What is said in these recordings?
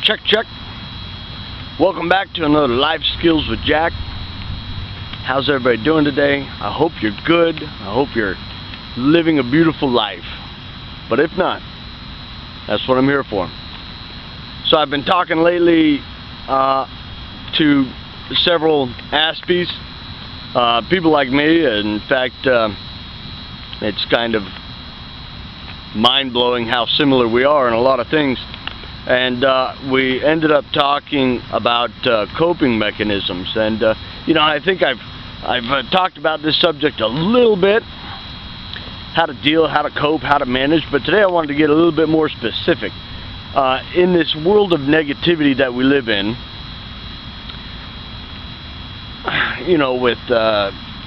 Check. Welcome back to another Life Skills with Jack. How's everybody doing today? I hope you're good. I hope you're living a beautiful life. But if not, that's what I'm here for. So I've been talking lately to several Aspies, people like me. In fact, it's kind of mind-blowing how similar we are in a lot of things. And we ended up talking about coping mechanisms. And I think I've talked about this subject a little bit, how to deal, how to cope, how to manage. But today I wanted to get a little bit more specific. In this world of negativity that we live in, with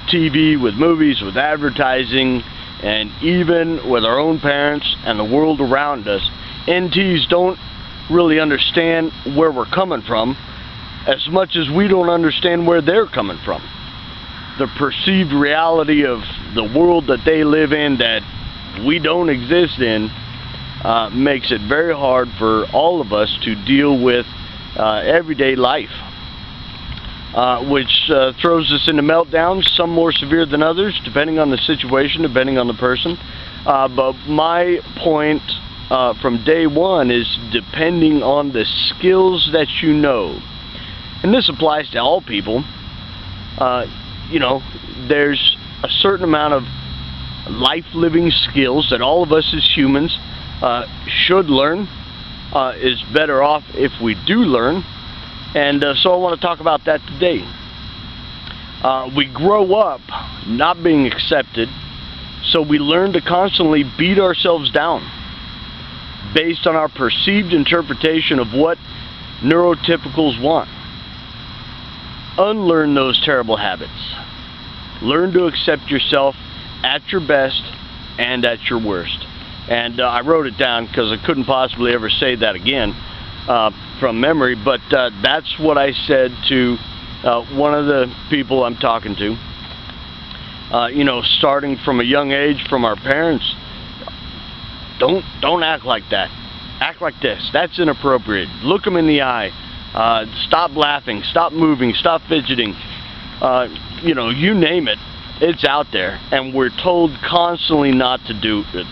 TV, with movies, with advertising, and even with our own parents and the world around us, NTs don't really understand where we're coming from as much as we don't understand where they're coming from. The perceived reality of the world that they live in that we don't exist in makes it very hard for all of us to deal with everyday life, which throws us into meltdowns, some more severe than others, depending on the situation, depending on the person. But my point from day one is depending on the skills that you know. And this applies to all people. There's a certain amount of life-living skills that all of us as humans should learn, is better off if we do learn. And so I want to talk about that today. We grow up not being accepted, so we learn to constantly beat ourselves down based on our perceived interpretation of what neurotypicals want. Unlearn those terrible habits. Learn to accept yourself at your best and at your worst. And I wrote it down because I couldn't possibly ever say that again from memory, but that's what I said to one of the people I'm talking to. Starting from a young age, from our parents, don't act like that. Act like this. That's inappropriate. Look them in the eye. Stop laughing. Stop moving. Stop fidgeting. You name it. It's out there, and we're told constantly not to do it.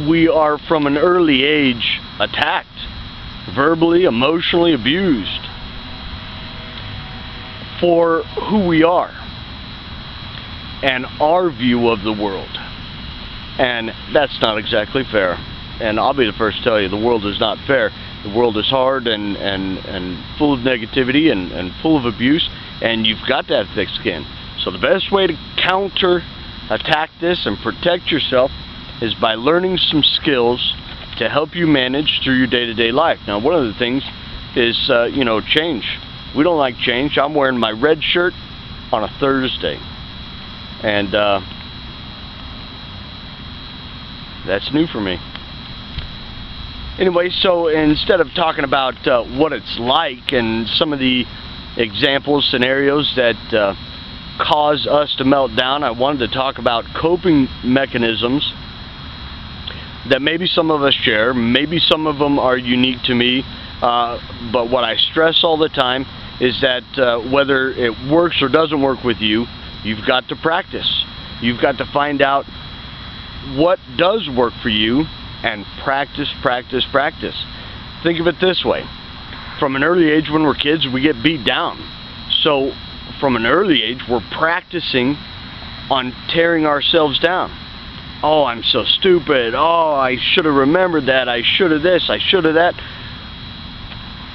We are from an early age attacked, verbally, emotionally abused for who we are and our view of the world. And that's not exactly fair. And I'll be the first to tell you, the world is not fair. The world is hard and full of negativity and full of abuse, and you've got to have thick skin. So the best way to attack this and protect yourself is by learning some skills to help you manage through your day-to-day life. Now, one of the things is, change. We don't like change. I'm wearing my red shirt on a Thursday. And that's new for me. Anyway, so instead of talking about what it's like and some of the examples, scenarios that cause us to melt down, I wanted to talk about coping mechanisms that maybe some of us share. Maybe some of them are unique to me, but what I stress all the time is that whether it works or doesn't work with you, you've got to practice. You've got to find out what does work for you and practice. Think of it this way. From an early age, when we're kids, we get beat down. So from an early age, we're practicing on tearing ourselves down. Oh, I'm so stupid. Oh, I should have remembered that. I should have this. I should have that.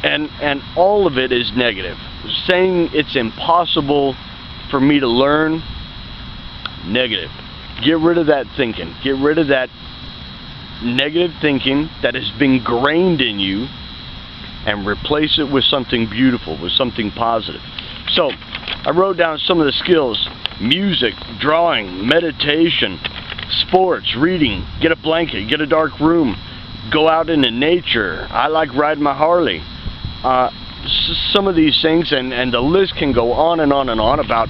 And all of it is negative. Saying it's impossible for me to learn, negative. Get rid of that thinking. Get rid of that negative thinking that has been ingrained in you and replace it with something beautiful, with something positive. So I wrote down some of the skills: music, drawing, meditation, sports, reading, get a blanket, get a dark room, go out into nature. I like riding my Harley. Some of these things, and the list can go on and on and on about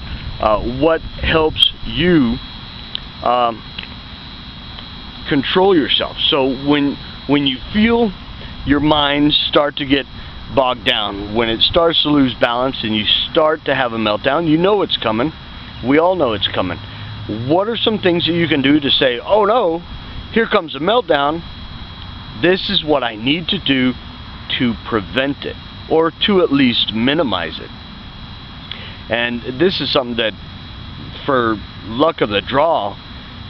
what helps you control yourself. So when you feel your minds start to get bogged down, when it starts to lose balance and you start to have a meltdown, you know it's coming. We all know it's coming. What are some things that you can do to say, oh no, here comes a meltdown, this is what I need to do to prevent it, or to at least minimize it? And this is something that, for luck of the draw,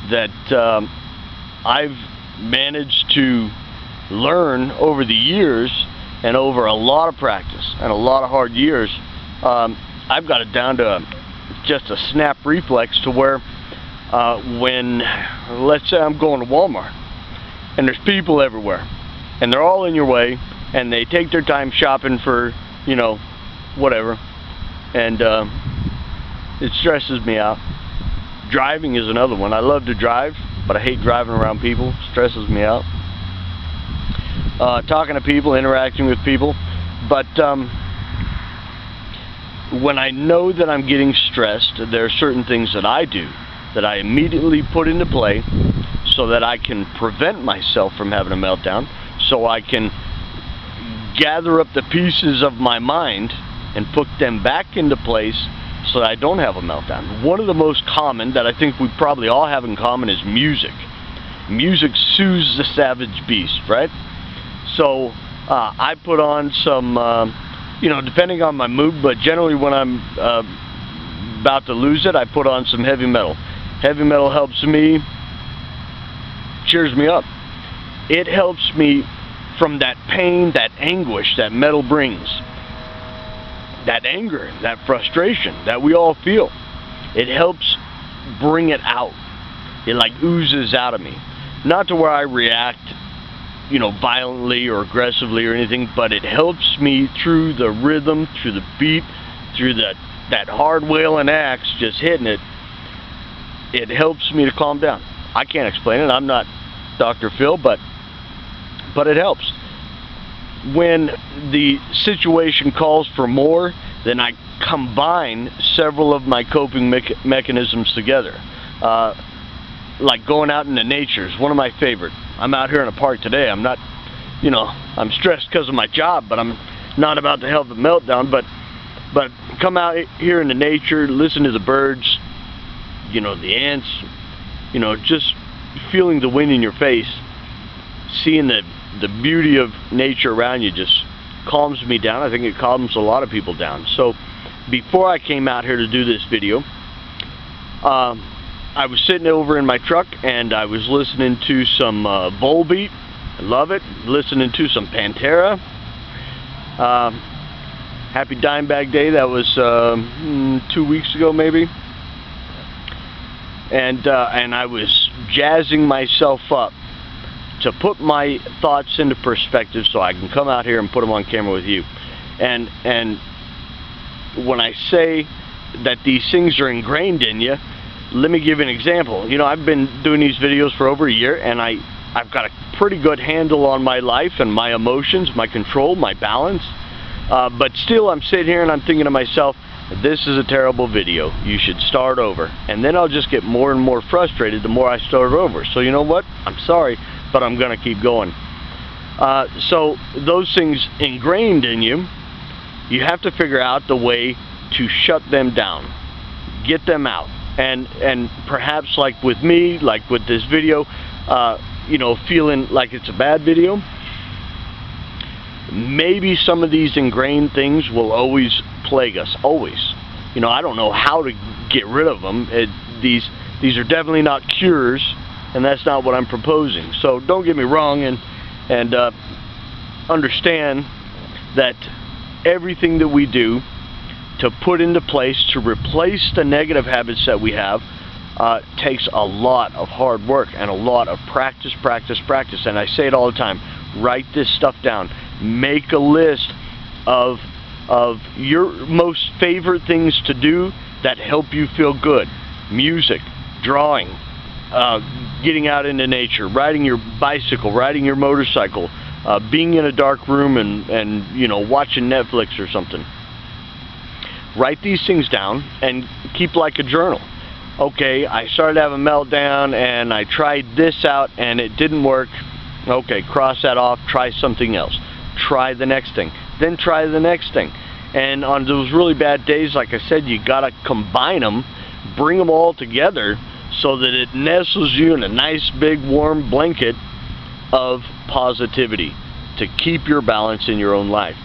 that I've managed to learn over the years, and over a lot of practice and a lot of hard years. I've got it down to just a snap reflex to where when, let's say I'm going to Walmart and there's people everywhere and they're all in your way and they take their time shopping for, you know, whatever, and it stresses me out. Driving is another one. I love to drive, but I hate driving around people. It stresses me out. Talking to people, interacting with people, but when I know that I'm getting stressed, there are certain things that I do that I immediately put into play so that I can prevent myself from having a meltdown, so I can gather up the pieces of my mind and put them back into place so that I don't have a meltdown. One of the most common that I think we probably all have in common is music. Music soothes the savage beast, right? So I put on some, you know, depending on my mood, but generally when I'm about to lose it, I put on some heavy metal. Heavy metal helps me, cheers me up. It helps me from that pain, that anguish that metal brings, that anger, that frustration that we all feel. It helps bring it out. It like oozes out of me. Not to where I react, you know, violently or aggressively or anything, but it helps me through the rhythm, through the beat, through that hard wailing axe just hitting it. It helps me to calm down. I can't explain it. I'm not Dr. Phil, but it helps. When the situation calls for more, then I combine several of my coping mechanisms together. Like going out into nature is one of my favorite. I'm out here in a park today. I'm not, you know, I'm stressed because of my job, but I'm not about to have a meltdown. But come out here in the nature, listen to the birds, you know, the ants, you know, just feeling the wind in your face, seeing the beauty of nature around you just calms me down. I think it calms a lot of people down. So before I came out here to do this video, I was sitting over in my truck and I was listening to some Volbeat. I love it. Listening to some Pantera. Happy Dimebag Day. That was 2 weeks ago maybe. And I was jazzing myself up to put my thoughts into perspective so I can come out here and put them on camera with you. And when I say that these things are ingrained in you, let me give you an example. You know, I've been doing these videos for over a year, and I've got a pretty good handle on my life and my emotions, my control, my balance. But still, I'm sitting here and I'm thinking to myself, this is a terrible video. You should start over. And then I'll just get more and more frustrated the more I start over. So you know what? I'm sorry, but I'm going to keep going. So those things ingrained in you, you have to figure out the way to shut them down. Get them out. And perhaps like with me, like with this video, you know, feeling like it's a bad video, maybe some of these ingrained things will always plague us, always. You know, I don't know how to get rid of them. These are definitely not cures, and that's not what I'm proposing. So don't get me wrong, and understand that everything that we do to put into place to replace the negative habits that we have takes a lot of hard work and a lot of practice. And I say it all the time, write this stuff down. Make a list of your most favorite things to do that help you feel good. Music, drawing, getting out into nature, riding your bicycle, riding your motorcycle, being in a dark room and you know, watching Netflix or something. Write these things down and keep like a journal. Okay, I started to have a meltdown and I tried this out and it didn't work. Okay, cross that off, try something else. try the next thing, then try the next thing. And on those really bad days, like I said, you gotta combine them, bring them all together so that it nestles you in a nice big warm blanket of positivity to keep your balance in your own life.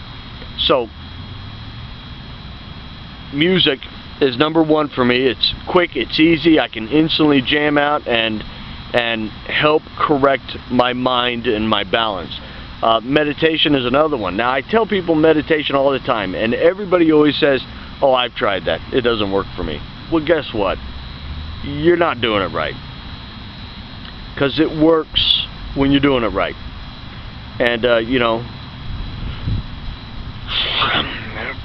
So music is number one for me. It's quick, it's easy, I can instantly jam out and help correct my mind and my balance. Meditation is another one. Now, I tell people meditation all the time, and everybody always says, oh, I've tried that, it doesn't work for me. Well, guess what? You're not doing it right, because it works when you're doing it right. And you know,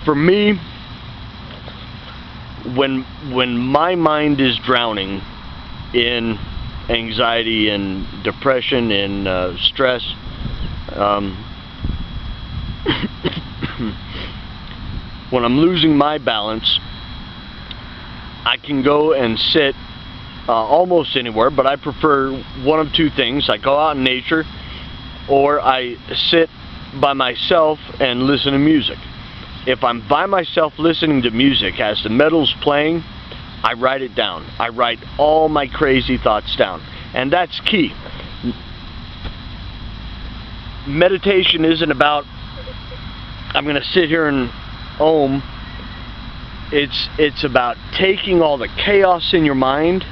for me, when my mind is drowning in anxiety and depression and stress, when I'm losing my balance, I can go and sit almost anywhere, but I prefer one of two things. I go out in nature, or I sit by myself and listen to music. If I'm by myself listening to music as the metal's playing, I write it down. I write all my crazy thoughts down, and that's key. Meditation isn't about, I'm going to sit here and om. It's about taking all the chaos in your mind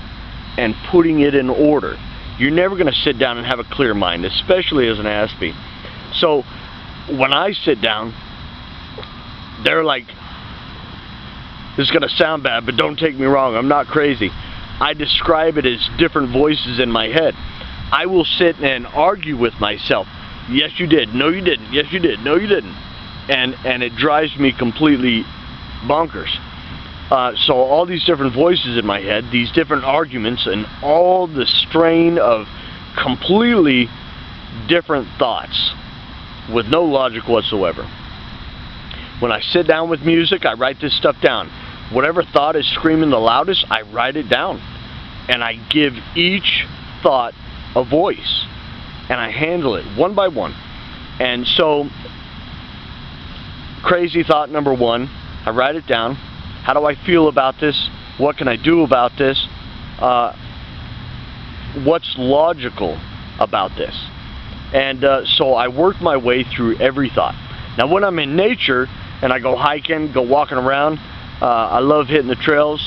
and putting it in order. You're never going to sit down and have a clear mind, especially as an Aspie. So when I sit down, they're like, this is going to sound bad, but don't take me wrong, I'm not crazy. I describe it as different voices in my head. I will sit and argue with myself. Yes, you did. No, you didn't. Yes, you did. No, you didn't. And it drives me completely bonkers. So all these different voices in my head, these different arguments, and all the strain of completely different thoughts with no logic whatsoever. When I sit down with music, I write this stuff down. Whatever thought is screaming the loudest, I write it down. And I give each thought a voice. And I handle it one by one. And so, crazy thought number one, I write it down. How do I feel about this? What can I do about this? What's logical about this? And so I work my way through every thought. Now when I'm in nature and I go hiking, go walking around, I love hitting the trails.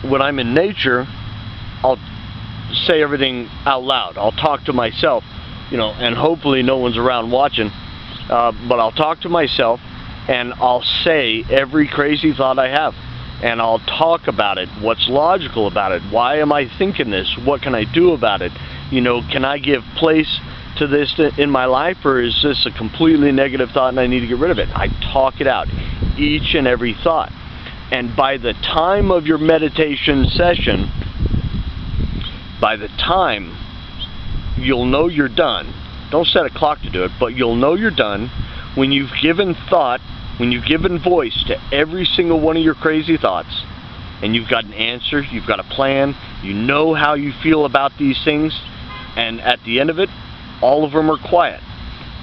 When I'm in nature, I'll say everything out loud. I'll talk to myself, you know, and hopefully no one's around watching, but I'll talk to myself and I'll say every crazy thought I have, and I'll talk about it. What's logical about it? Why am I thinking this? What can I do about it? You know, can I give place to this in my life, or is this a completely negative thought and I need to get rid of it? I talk it out, each and every thought. And by the time of your meditation session, by the time you'll know you're done, don't set a clock to do it, but you'll know you're done when you've given thought, when you've given voice to every single one of your crazy thoughts, and you've got an answer, you've got a plan, you know how you feel about these things, and at the end of it, all of them are quiet,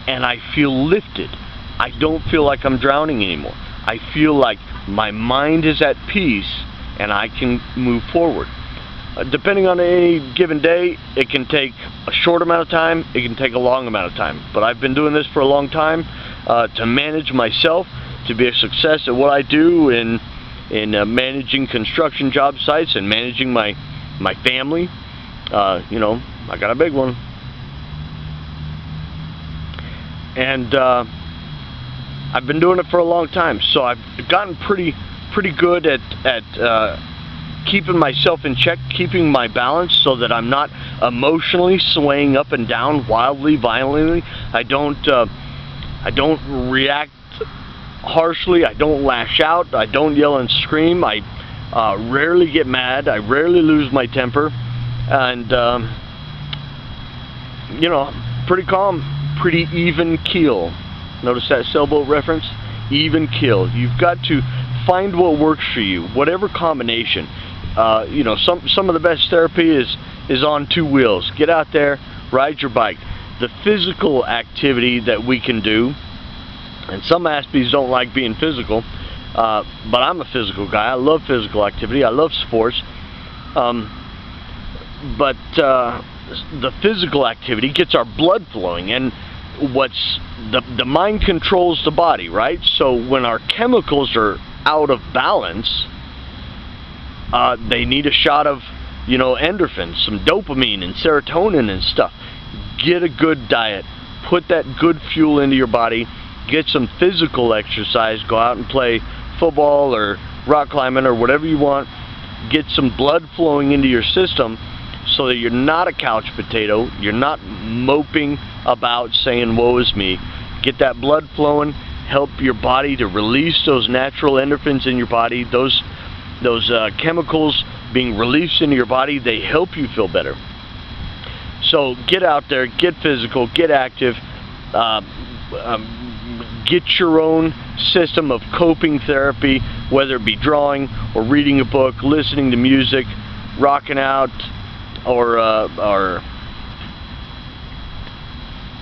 and I feel lifted. I don't feel like I'm drowning anymore. I feel like my mind is at peace, and I can move forward. Depending on any given day, it can take a short amount of time, it can take a long amount of time. But I've been doing this for a long time to manage myself, to be a success at what I do in managing construction job sites and managing my family. You know, I got a big one. And I've been doing it for a long time, so I've gotten pretty good at keeping myself in check, keeping my balance so that I'm not emotionally swaying up and down wildly, violently. I don't react harshly. I don't lash out. I don't yell and scream. I rarely get mad. I rarely lose my temper. And, you know, pretty calm, pretty even keel. Notice that sailboat reference? Even keel. You've got to find what works for you, whatever combination. You know, some of the best therapy is on two wheels. Get out there, ride your bike. the physical activity that we can do. And some Aspies don't like being physical, but I'm a physical guy. I love physical activity. I love sports. But the physical activity gets our blood flowing, and the mind controls the body, right? So when our chemicals are out of balance, they need a shot of, endorphins, some dopamine and serotonin and stuff. Get a good diet. Put that good fuel into your body. Get some physical exercise. Go out and play football or rock climbing or whatever you want. Get some blood flowing into your system so that you're not a couch potato. You're not moping about saying, woe is me. Get that blood flowing. Help your body to release those natural endorphins in your body. Those chemicals being released into your body, they help you feel better. So get out there, get physical, get active, get your own system of coping therapy, whether it be drawing or reading a book, listening to music, rocking out, or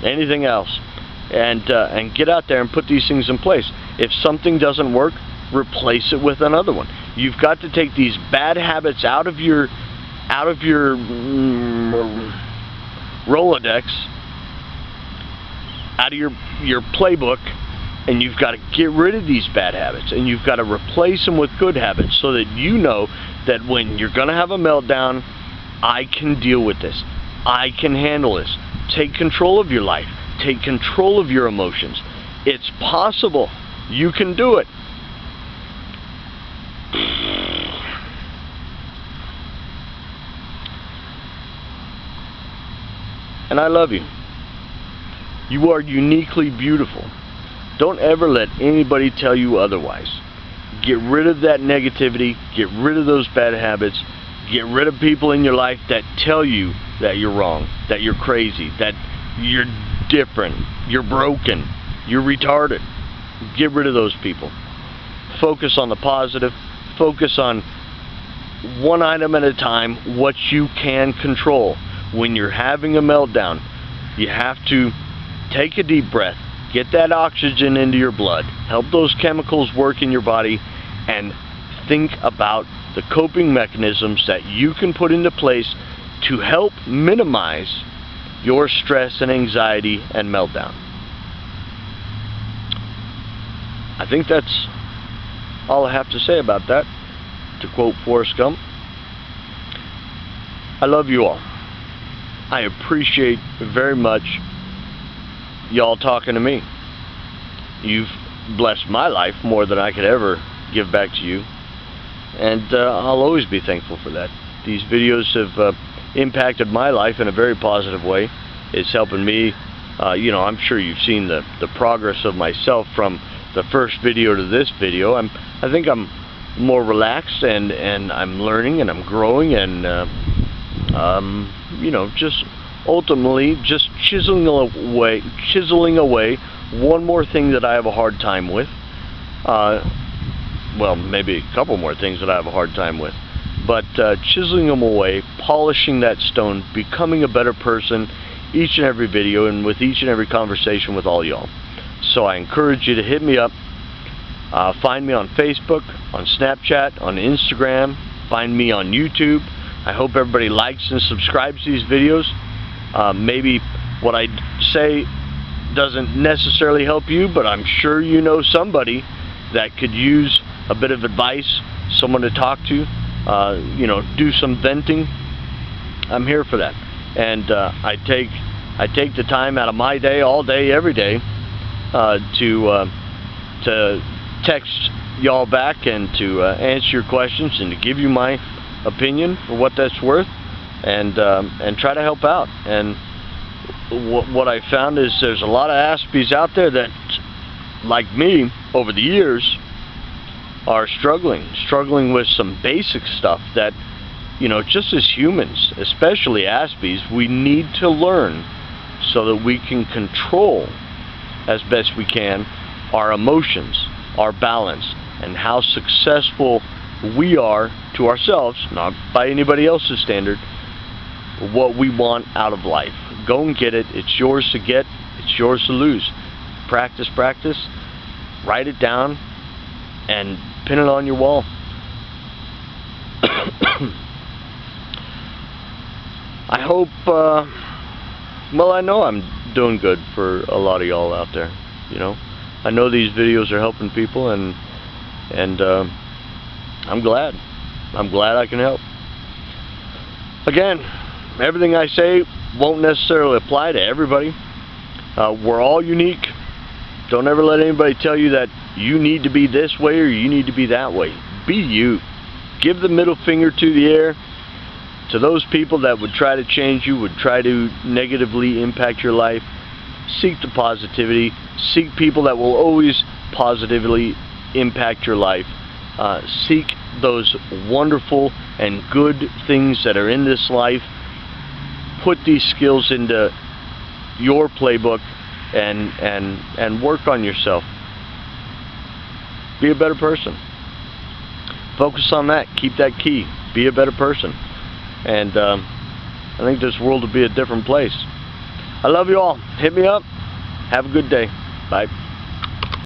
anything else, and get out there and put these things in place. If something doesn't work, replace it with another one. You've got to take these bad habits out of your Rolodex, out of your playbook, and you've got to get rid of these bad habits, and you've got to replace them with good habits, so that you know that when you're going to have a meltdown, I can deal with this. I can handle this. Take control of your life. Take control of your emotions. It's possible. You can do it. And I love you. You are uniquely beautiful. Don't ever let anybody tell you otherwise. Get rid of that negativity. Get rid of those bad habits. Get rid of people in your life that tell you that you're wrong, that you're crazy, that you're different, you're broken, you're retarded. Get rid of those people. Focus on the positive. Focus on one item at a time, what you can control. When you're having a meltdown, you have to take a deep breath, get that oxygen into your blood, help those chemicals work in your body, and think about the coping mechanisms that you can put into place to help minimize your stress and anxiety and meltdown. I think that's all I have to say about that. To quote Forrest Gump, I love you all. I appreciate very much y'all talking to me. You've blessed my life more than I could ever give back to you, and I'll always be thankful for that. These videos have impacted my life in a very positive way. It's helping me. I'm sure you've seen the progress of myself from the first video to this video. I think I'm more relaxed, and I'm learning, and I'm growing, and just ultimately just chiseling away one more thing that I have a hard time with. Well, maybe a couple more things that I have a hard time with, but chiseling them away, polishing that stone, becoming a better person each and every video, and with each and every conversation with all y'all. So I encourage you to hit me up. Find me on Facebook, on Snapchat, on Instagram. Find me on YouTube. I hope everybody likes and subscribes to these videos. Maybe what I say doesn't necessarily help you, but I'm sure you know somebody that could use a bit of advice, someone to talk to, do some venting. I'm here for that. And I take the time out of my day, all day, every day, to text y'all back and to answer your questions and to give you my opinion for what that's worth, and try to help out. And what I found is there's a lot of Aspies out there that, like me, over the years, are struggling with some basic stuff that, just as humans, especially Aspies, we need to learn so that we can control as best we can our emotions, our balance, and how successful we are to ourselves, not by anybody else's standard, what we want out of life. go and get it. It's yours to get. It's yours to lose. Practice, practice. Write it down and pin it on your wall. I hope, well, I know I'm doing good for a lot of y'all out there, you know. I know these videos are helping people, and I'm glad. I'm glad I can help. Again, everything I say won't necessarily apply to everybody. We're all unique. Don't ever let anybody tell you that you need to be this way or you need to be that way. Be you. Give the middle finger to the air to those people that would try to change you, would try to negatively impact your life. Seek the positivity. Seek people that will always positively impact your life. Seek those wonderful and good things that are in this life. Put these skills into your playbook and work on yourself. Be a better person. Focus on that. Keep that key. Be a better person. And I think this world will be a different place. I love you all. Hit me up. Have a good day. Bye.